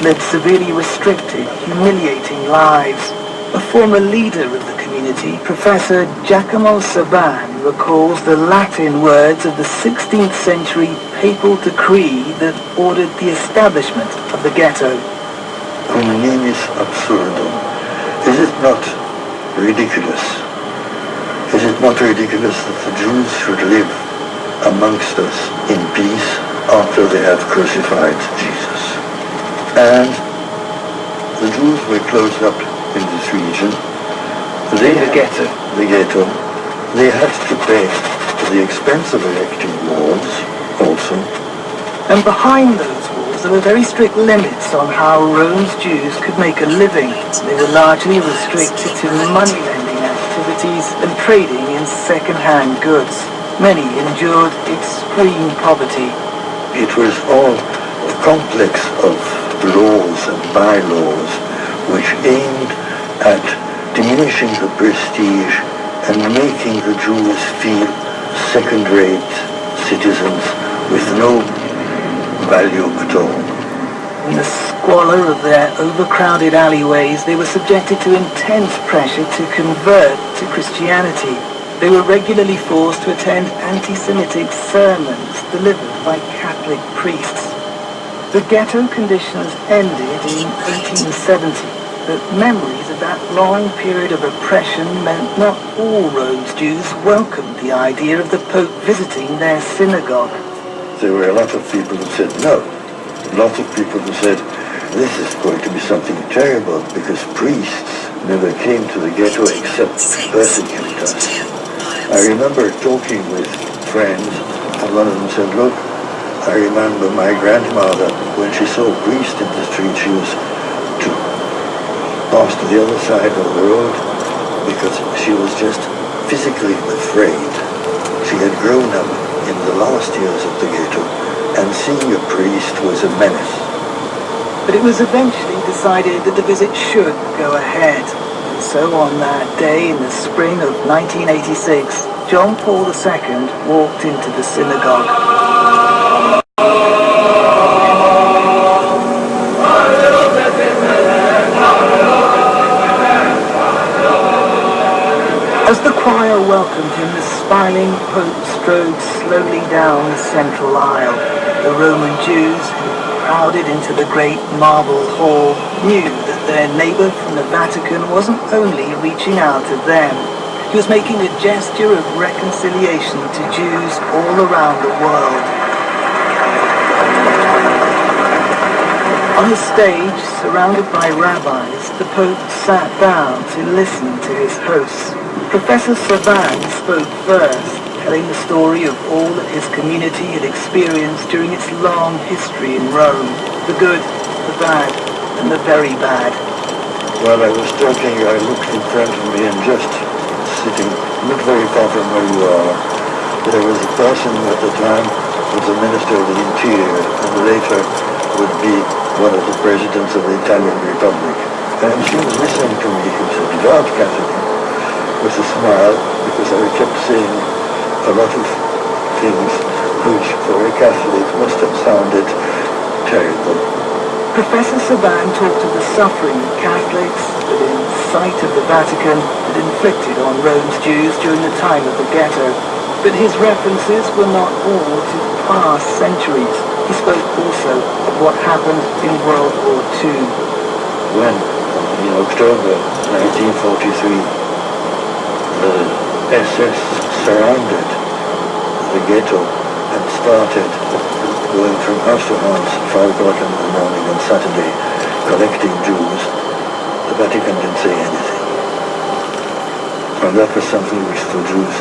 led severely restricted, humiliating lives. A former leader of the community, Professor Giacomo Saban, recalls the Latin words of the 16th century papal decree that ordered the establishment of the ghetto. Cum nimis absurdum. Is it not ridiculous? Is it not ridiculous that the Jews should live amongst us in peace after they have crucified Jesus? And the Jews were closed up in this region. The ghetto. They had to pay the expense of erecting walls also. And behind those walls there were very strict limits on how Rome's Jews could make a living. They were largely restricted to money-lending activities and trading in second-hand goods. Many endured extreme poverty. It was all a complex of laws and bylaws which aimed at diminishing the prestige and making the Jews feel second-rate citizens with no value at all. In the squalor of their overcrowded alleyways, they were subjected to intense pressure to convert to Christianity. They were regularly forced to attend anti-Semitic sermons delivered by Catholic priests. The ghetto conditions ended in 1870, but memories of that long period of oppression meant not all Rome's Jews welcomed the idea of the Pope visiting their synagogue. There were a lot of people who said no. A lot of people who said, this is going to be something terrible because priests never came to the ghetto except to persecute us. I remember talking with friends, and one of them said, look, I remember my grandmother, when she saw a priest in the street, she was to pass to the other side of the road because she was just physically afraid. She had grown up in the last years of the ghetto, and seeing a priest was a menace. But it was eventually decided that the visit should go ahead. And so on that day in the spring of 1986, John Paul II walked into the synagogue. As the choir welcomed him, the smiling Pope strode slowly down the central aisle. The Roman Jews, who crowded into the great marble hall, knew that their neighbor from the Vatican wasn't only reaching out to them. He was making a gesture of reconciliation to Jews all around the world. On the stage, surrounded by rabbis, the Pope sat down to listen to his hosts. Professor Saban spoke first, telling the story of all that his community had experienced during its long history in Rome. The good, the bad, and the very bad. While I was talking, I looked in front of me and just sitting not very far from where you are, there was a person at the time who was the Minister of the Interior and later would be one of the presidents of the Italian Republic. And she was listening to me. He was a devout Catholic, with a smile, because I kept saying a lot of things which for a Catholic must have sounded terrible. Professor Saban talked of the suffering Catholics, within sight of the Vatican, had inflicted on Rome's Jews during the time of the ghetto. But his references were not all to past centuries. He spoke also of what happened in World War II. When, in October 1943, the SS surrounded the ghetto and started going from house to house 5 o'clock in the morning on Saturday, collecting Jews. The Vatican didn't say anything. And that was something which the Jews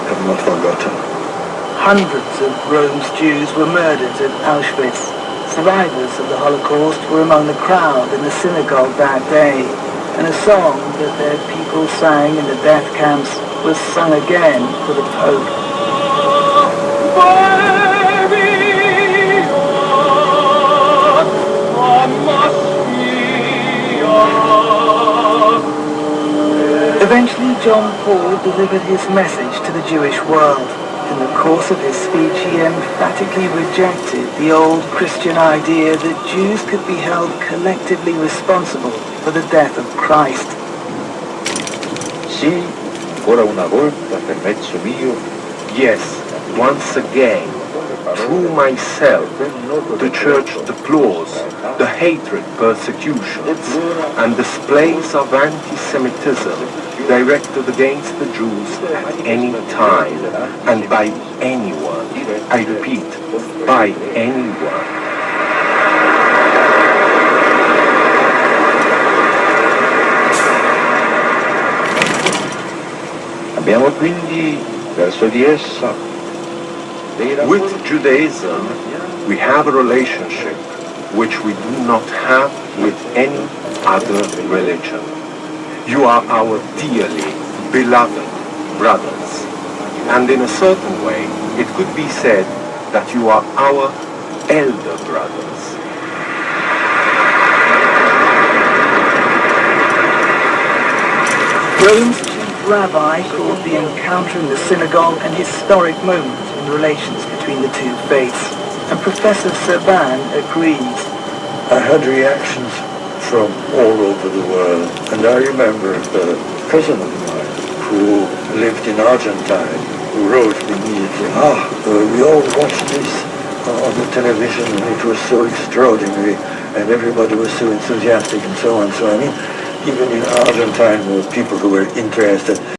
have not forgotten. Hundreds of Rome's Jews were murdered at Auschwitz. Survivors of the Holocaust were among the crowd in the synagogue that day, and a song that their people sang in the death camps was sung again for the Pope. Eventually, John Paul delivered his message to the Jewish world. In the course of his speech, he emphatically rejected the old Christian idea that Jews could be held collectively responsible for the death of Christ. Sì, ancora una volta per mezzo mio. Yes, once again, through myself, the Church deplores the hatred, persecutions, and displays of anti-Semitism directed against the Jews at any time and by anyone. I repeat, by anyone. Abbiamo quindi verso di essa With Judaism, we have a relationship which we do not have with any other religion. You are our dearly beloved brothers, and in a certain way, it could be said that you are our elder brothers. Rome's chief rabbi called the encounter in the synagogue an historic moment in relations between the two faiths, and Professor Serban agrees. I had reactions from all over the world, and I remember a cousin of mine who lived in Argentine, who wrote immediately, we all watched this on the television, and it was so extraordinary, and everybody was so enthusiastic and so on. So I mean, even in Argentine, there were people who were interested.